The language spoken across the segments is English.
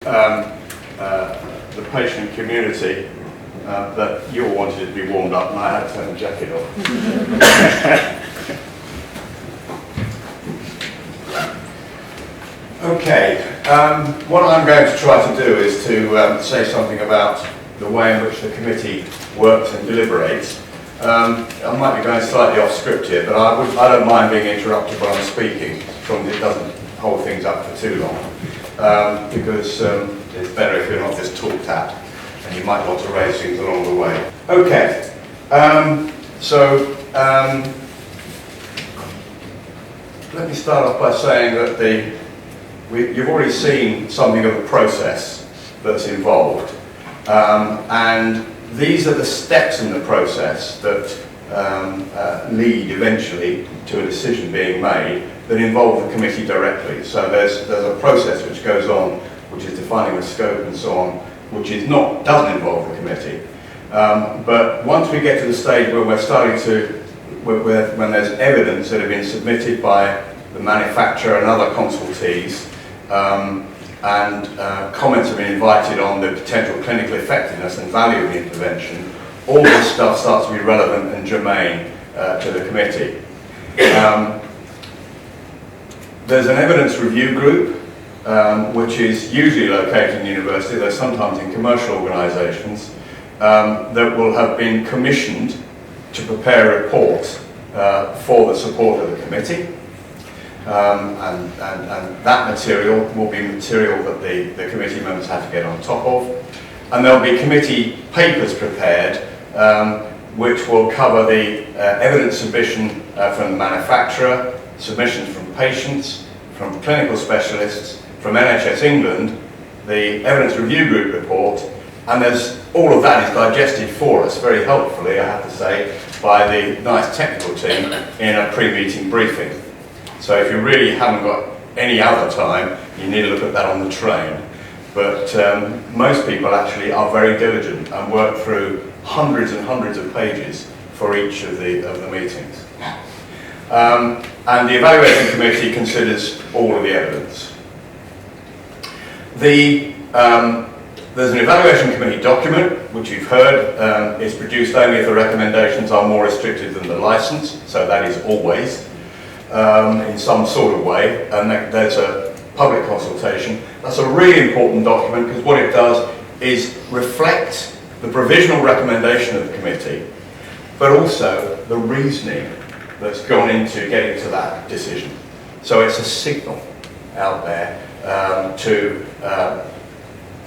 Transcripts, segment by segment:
The patient community that you all wanted to be warmed up and I had to turn the jacket off. Okay, what I'm going to try to do is to say something about the way in which the committee works and deliberates. I might be going slightly off script here, but I don't mind being interrupted while I'm speaking, as long as it doesn't hold things up for too long, because it's better if you're not just talked at, and you might want to raise things along the way. Okay, let me start off by saying that you've already seen something of the process that's involved, and these are the steps in the process that lead eventually to a decision being made that involve the committee directly. So there's a process which goes on, which is defining the scope and so on, which doesn't involve the committee. But once we get to the stage where we're starting to, when there's evidence that have been submitted by the manufacturer and other consultees, and comments have been invited on the potential clinical effectiveness and value of the intervention, all this stuff starts to be relevant and germane to the committee. There's an evidence review group, which is usually located in the university, though sometimes in commercial organisations, that will have been commissioned to prepare a report for the support of the committee. And that material will be material that the committee members have to get on top of. And there'll be committee papers prepared, which will cover the evidence submission from the manufacturer, submissions from patients, from clinical specialists, from NHS England, the evidence review group report, and all of that is digested for us very helpfully, I have to say, by the nice technical team in a pre-meeting briefing. So if you really haven't got any other time, you need to look at that on the train. But most people actually are very diligent and work through hundreds and hundreds of pages for each of the meetings. And the evaluation committee considers all of the evidence. There's an evaluation committee document, which you've heard is produced only if the recommendations are more restricted than the licence, so that is always. In some sort of way, and there's a public consultation. That's a really important document because what it does is reflect the provisional recommendation of the committee, but also the reasoning that's gone into getting to that decision. So it's a signal out there to a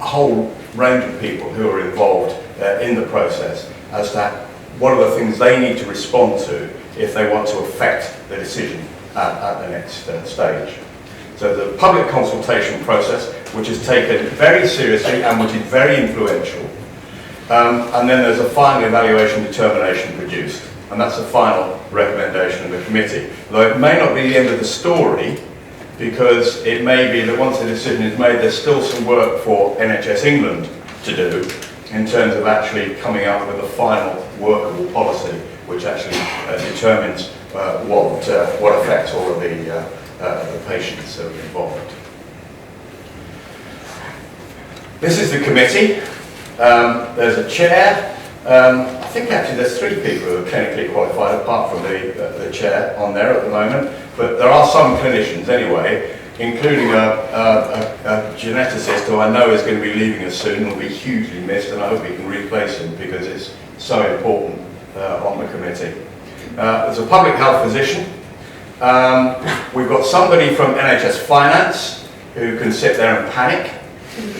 whole range of people who are involved in the process as to what are the things they need to respond to if they want to affect the decision at the next stage. So the public consultation process, which is taken very seriously and which is very influential, and then there's a final evaluation determination produced, and that's the final recommendation of the committee. Though it may not be the end of the story, because it may be that once the decision is made, there's still some work for NHS England to do in terms of actually coming up with a final workable policy which actually determines what affects all of the patients involved. This is the committee. There's a chair. I think actually there's 3 people who are clinically qualified apart from the chair on there at the moment, but there are some clinicians anyway, including a geneticist who I know is going to be leaving us soon and will be hugely missed, and I hope we can replace him because it's so important on the committee. There's a public health physician. We've got somebody from NHS Finance who can sit there and panic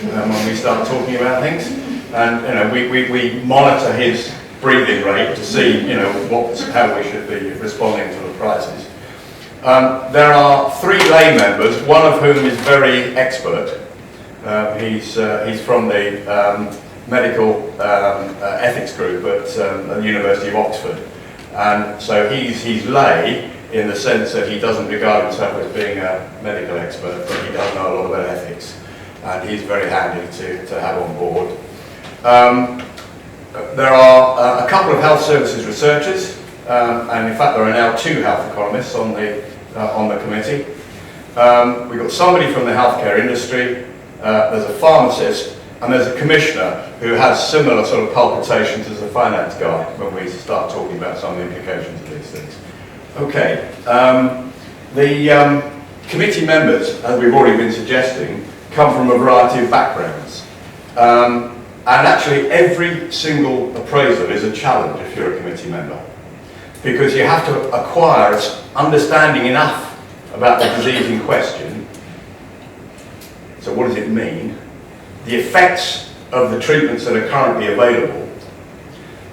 when we start talking about things, and we monitor his breathing rate to see how we should be responding to the crisis. There are 3 lay members, one of whom is very expert. He's from the medical ethics group at the University of Oxford, and so he's lay in the sense that he doesn't regard himself as being a medical expert, but he does know a lot about ethics, and he's very handy to have on board. There are a couple of health services researchers, and in fact there are now 2 health economists on the committee. We've got somebody from the healthcare industry, there's a pharmacist, and there's a commissioner who has similar sort of palpitations as a finance guy when we start talking about some of the implications of these things. Okay, the committee members, as we've already been suggesting, come from a variety of backgrounds. And actually every single appraisal is a challenge if you're a committee member, because you have to acquire understanding enough about the disease in question. So what does it mean? The effects of the treatments that are currently available,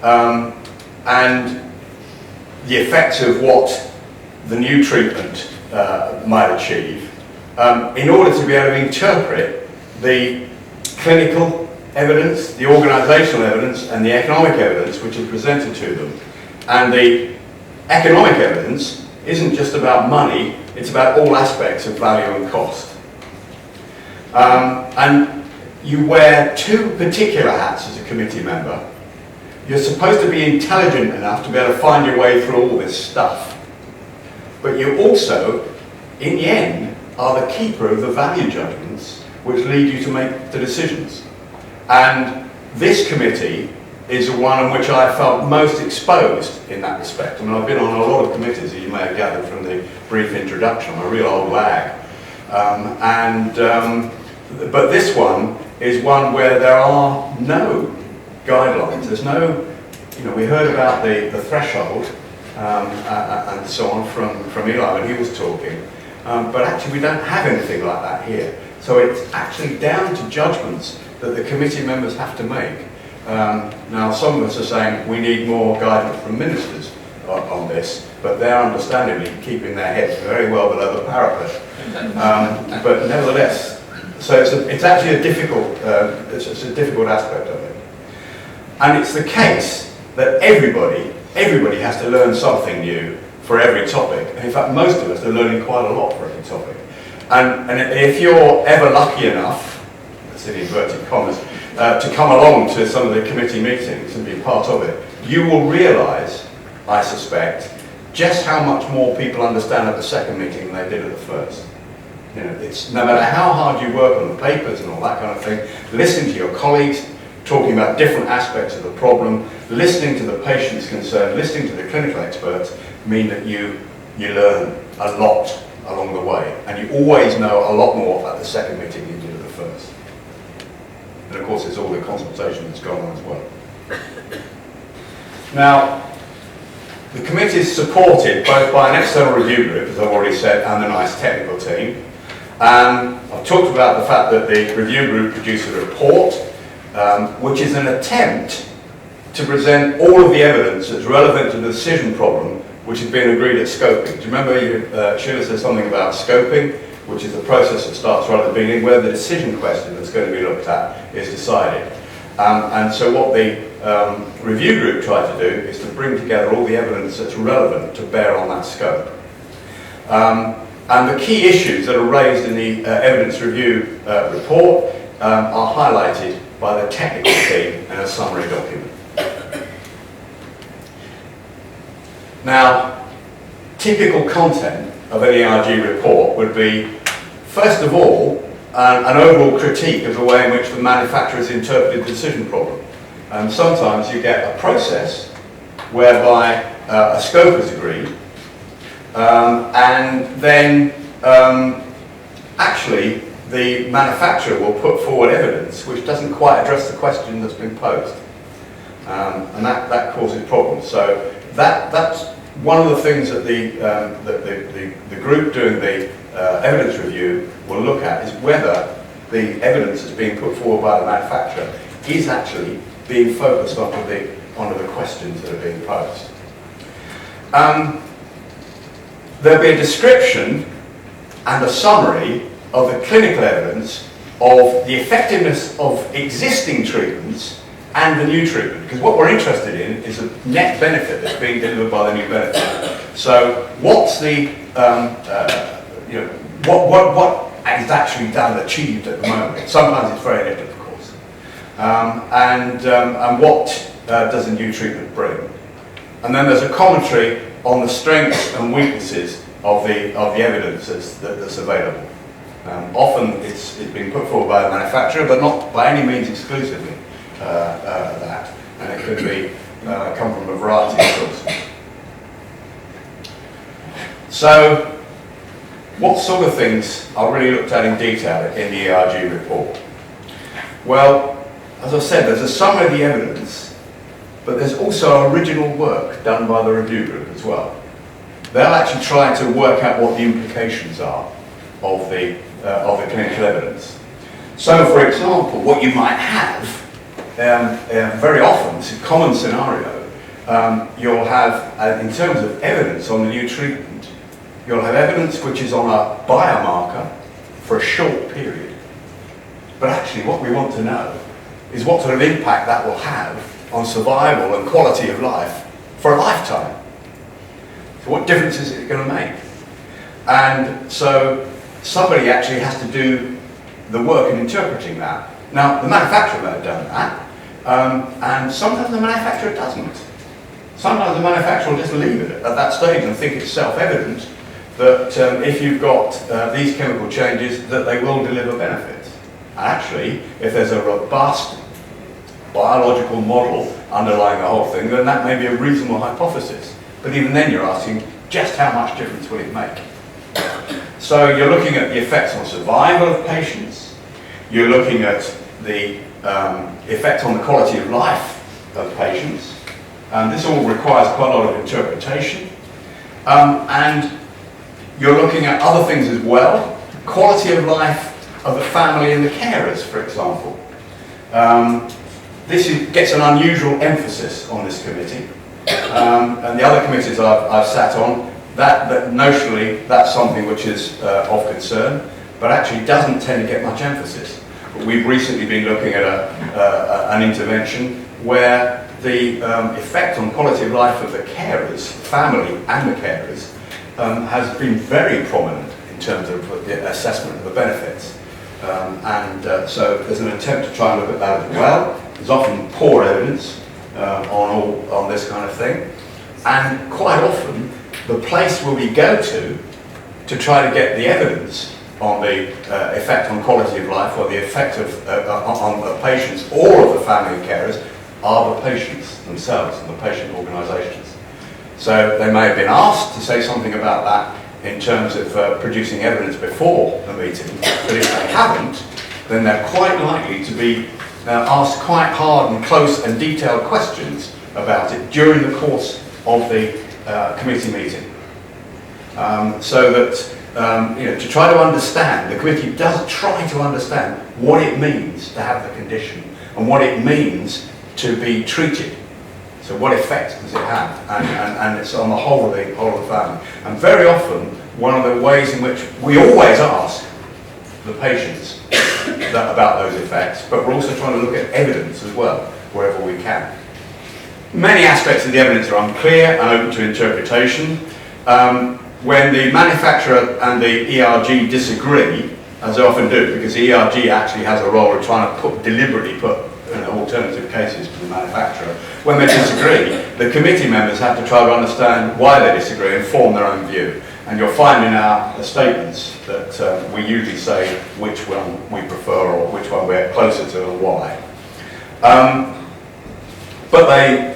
and the effects of what the new treatment might achieve, in order to be able to interpret the clinical evidence, the organisational evidence, and the economic evidence which is presented to them. And the economic evidence isn't just about money, it's about all aspects of value and cost. And you wear two particular hats as a committee member. You're supposed to be intelligent enough to be able to find your way through all this stuff. But you also, in the end, are the keeper of the value judgments which lead you to make the decisions. And this committee is the one on which I felt most exposed in that respect. I mean, I've been on a lot of committees, as you may have gathered from the brief introduction. I'm a real old lag. But this one is one where there are no guidelines. There's no, we heard about the threshold and so on from Eli when he was talking, but actually we don't have anything like that here. So it's actually down to judgments that the committee members have to make. Now some of us are saying we need more guidance from ministers on this, but they're understandably keeping their heads very well below the parapet. But nevertheless, so it's actually a difficult, it's a difficult aspect of it. And it's the case that everybody has to learn something new for every topic. And in fact, most of us are learning quite a lot for every topic. And if you're ever lucky enough, that's in inverted commas, to come along to some of the committee meetings and be part of it, you will realise, I suspect, just how much more people understand at the second meeting than they did at the first. It's no matter how hard you work on the papers and all that kind of thing, listening to your colleagues, talking about different aspects of the problem, listening to the patient's concern, listening to the clinical experts, mean that you learn a lot along the way. And you always know a lot more at the second meeting than you did at the first. And of course, it's all the consultation that's gone on as well. Now, the committee is supported both by an external review group, as I've already said, and a nice technical team. I've talked about the fact that the review group produced a report, which is an attempt to present all of the evidence that's relevant to the decision problem which has been agreed at scoping. Do you remember Sheila said something about scoping, which is the process that starts right at the beginning, where the decision question that's going to be looked at is decided. And so what the review group tried to do is to bring together all the evidence that's relevant to bear on that scope. And the key issues that are raised in the evidence review report are highlighted by the technical team in a summary document. Now, typical content of an ERG report would be, first of all, an overall critique of the way in which the manufacturers interpreted the decision problem. And sometimes you get a process whereby a scope is agreed, and then actually the manufacturer will put forward evidence which doesn't quite address the question that's been posed. And that causes problems. So that's one of the things that the group doing the evidence review will look at, is whether the evidence that's being put forward by the manufacturer is actually being focused onto the questions that are being posed. There'll be a description and a summary of the clinical evidence of the effectiveness of existing treatments and the new treatment, because what we're interested in is the net benefit that's being delivered by the new benefit. So what's the, what is actually achieved at the moment? Sometimes it's very little, of course. And what does a new treatment bring? And then there's a commentary on the strengths and weaknesses of the evidence that's available. Often it's been put forward by the manufacturer, but not by any means exclusively that. And it could be come from a variety of sources. So, what sort of things are really looked at in detail in the ERG report? Well, as I said, there's a summary of the evidence, but there's also original work done by the review group as well. They'll actually try to work out what the implications are of the clinical evidence. So, for example, what you might have, very often, it's a common scenario, you'll have, in terms of evidence on the new treatment, you'll have evidence which is on a biomarker for a short period. But actually what we want to know is what sort of impact that will have on survival and quality of life for a lifetime. So what difference is it going to make? And so somebody actually has to do the work in interpreting that. Now, the manufacturer may have done that, and sometimes the manufacturer doesn't. Sometimes the manufacturer will just leave it at that stage and think it's self-evident that if you've got these chemical changes, that they will deliver benefits. And actually, if there's a robust biological model underlying the whole thing, then that may be a reasonable hypothesis. But even then you're asking, just how much difference will it make? So you're looking at the effects on survival of patients, you're looking at the effect on the quality of life of patients, and this all requires quite a lot of interpretation. And you're looking at other things as well, quality of life of the family and the carers, for example. This gets an unusual emphasis on this committee, and the other committees I've sat on, that notionally that's something which is of concern, but actually doesn't tend to get much emphasis. But we've recently been looking at an intervention where the effect on quality of life of the carers, family and the carers, has been very prominent in terms of the assessment of the benefits. So there's an attempt to try and look at that as well. There's often poor evidence on this kind of thing. And quite often, the place where we go to try to get the evidence on the effect on quality of life or the effect on the patients or of the family and carers are the patients themselves and the patient organisations. So they may have been asked to say something about that in terms of producing evidence before the meeting, but if they haven't, then they're quite likely to be asked quite hard and close and detailed questions about it during the course of the committee meeting. So that, to try to understand, the committee does try to understand what it means to have the condition and what it means to be treated. So what effect does it have? And it's on the whole of the family. And very often, one of the ways in which we always ask the patients about those effects, but we're also trying to look at evidence as well, wherever we can. Many aspects of the evidence are unclear and open to interpretation. When the manufacturer and the ERG disagree, as they often do, because the ERG actually has a role of trying to deliberately put alternative cases to the manufacturer. When they disagree, the committee members have to try to understand why they disagree and form their own view. And you'll find in our statements that we usually say which one we prefer or which one we're closer to and why. But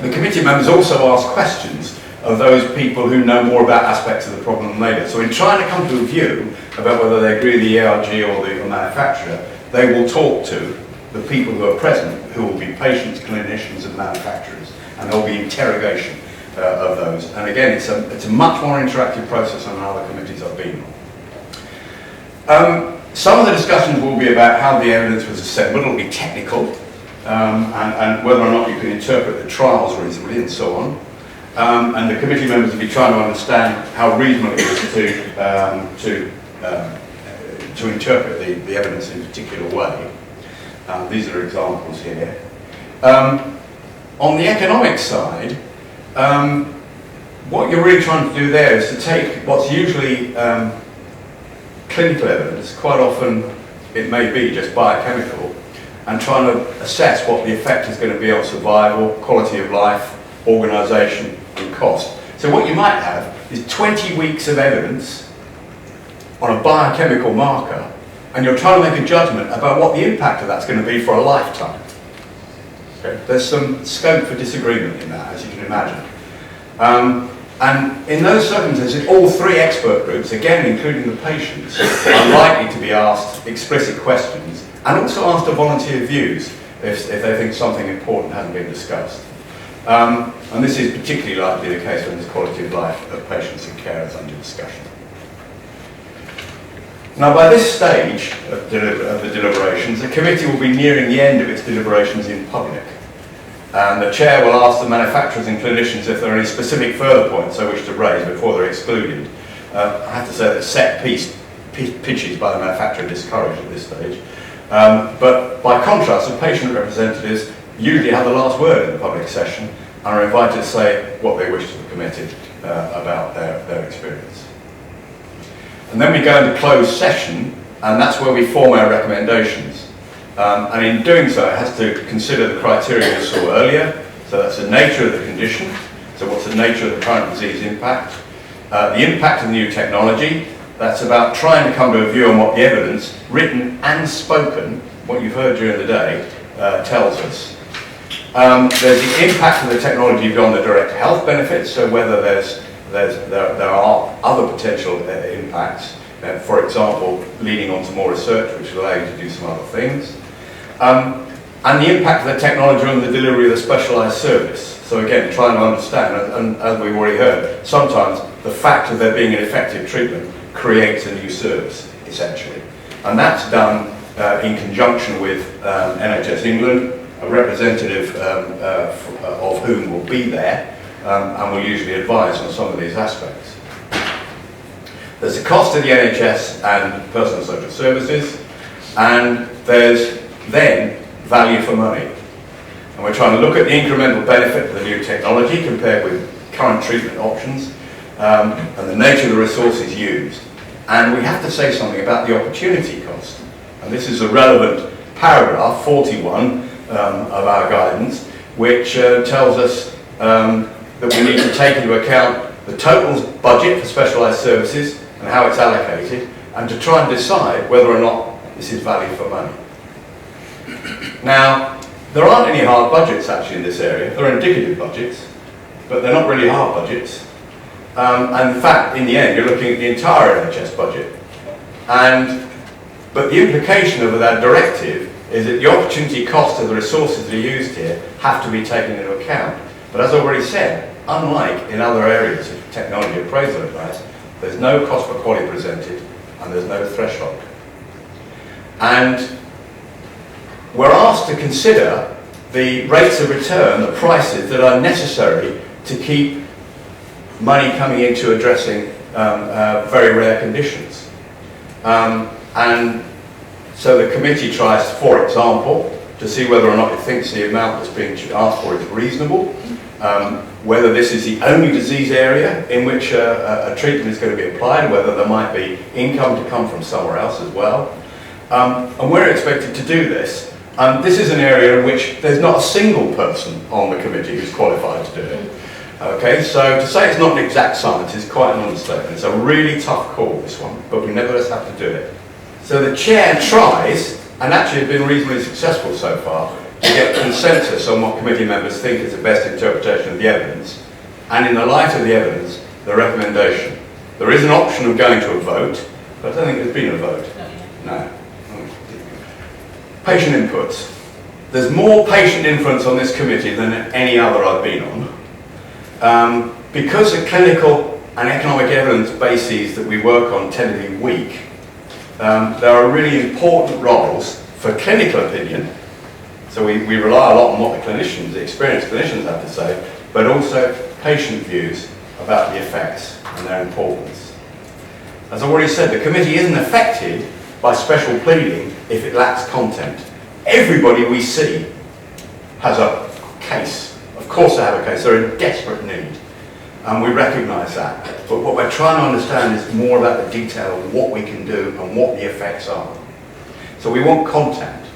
the committee members also ask questions of those people who know more about aspects of the problem than they do. So in trying to come to a view about whether they agree with the ERG or the manufacturer, they will talk to the people who are present, who will be patients, clinicians and manufacturers, and there will be interrogation of those. And again, it's a much more interactive process than other committees I've been on. Some of the discussions will be about how the evidence was assembled. It'll be technical, and whether or not you can interpret the trials reasonably and so on. And the committee members will be trying to understand how reasonable it is to interpret the evidence in a particular way. These are examples here. On the economic side, what you're really trying to do there is to take what's usually clinical evidence, quite often it may be just biochemical, and trying to assess what the effect is going to be on survival, quality of life, organisation and cost. So what you might have is 20 weeks of evidence on a biochemical marker and you're trying to make a judgment about what the impact of that's going to be for a lifetime. Okay? There's some scope for disagreement in that, as you can imagine. And in those circumstances, all three expert groups, again including the patients, are likely to be asked explicit questions and also asked to volunteer views if they think something important hasn't been discussed. And this is particularly likely to be the case when there's quality of life of patients and carers under discussion. Now, by this stage of the deliberations, the committee will be nearing the end of its deliberations in public. And the chair will ask the manufacturers and clinicians if there are any specific further points they wish to raise before they're excluded. I have to say that set pitches by the manufacturer are discouraged at this stage. But by contrast, the patient representatives usually have the last word in the public session and are invited to say what they wish to the committee about their experience. And then we go into closed session, and that's where we form our recommendations. And in doing so, it has to consider the criteria we saw earlier. So that's the nature of the condition. So what's the nature of the current disease impact? The impact of the new technology. That's about trying to come to a view on what the evidence, written and spoken, what you've heard during the day, tells us. There's the impact of the technology beyond the direct health benefits, so whether there are other potential impacts, for example, leading on to more research, which will allow you to do some other things. And the impact of the technology on the delivery of the specialised service. So again, trying to understand, and as we've already heard, sometimes the fact of there being an effective treatment creates a new service, essentially. And that's done in conjunction with NHS England, a representative of whom will be there, and will usually advise on some of these aspects. There's the cost of the NHS and personal social services, and there's then value for money. And we're trying to look at the incremental benefit of the new technology compared with current treatment options, and the nature of the resources used. And we have to say something about the opportunity cost. And this is a relevant paragraph, 41, of our guidance, which tells us that we need to take into account the total budget for specialised services and how it's allocated, and to try and decide whether or not this is value for money. Now, there aren't any hard budgets actually in this area. There are indicative budgets, but they're not really hard budgets. And in fact, in the end, you're looking at the entire NHS budget. But the implication of that directive is that the opportunity cost of the resources that are used here have to be taken into account. But as I already said, unlike in other areas of technology appraisal advice, there's no cost per quality presented, and there's no threshold. And we're asked to consider the rates of return, the prices that are necessary to keep money coming into addressing very rare conditions. And so the committee tries, for example, to see whether or not it thinks the amount that's being asked for is reasonable, whether this is the only disease area in which a treatment is going to be applied, whether there might be income to come from somewhere else as well. And we're expected to do this. This is an area in which there's not a single person on the committee who's qualified to do it. Okay, so to say it's not an exact science is quite an understatement. It's a really tough call, this one, but we nevertheless have to do it. So the chair tries, and actually has been reasonably successful so far, to get consensus on what committee members think is the best interpretation of the evidence, and in the light of the evidence, the recommendation. There is an option of going to a vote, but I don't think there's been a vote. No. Patient inputs. There's more patient influence on this committee than any other I've been on. Because the clinical and economic evidence bases that we work on tend to be weak, there are really important roles for clinical opinion. So we rely a lot on what the experienced clinicians have to say, but also patient views about the effects and their importance. As I've already said, the committee isn't affected by special pleading if it lacks content. Everybody we see has a case. Of course they have a case, they're in desperate need. And we recognise that. But what we're trying to understand is more about the detail of what we can do and what the effects are. So we want content.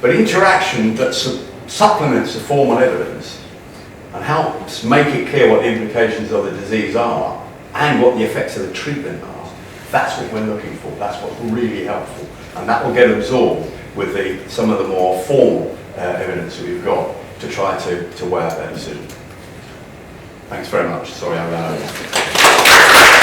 But interaction that supplements the formal evidence and helps make it clear what the implications of the disease are and what the effects of the treatment are, That's what we're looking for. That's what's really helpful. And that will get absorbed with some of the more formal evidence that we've got to try to weigh out that decision. Thanks very much. Sorry I ran over.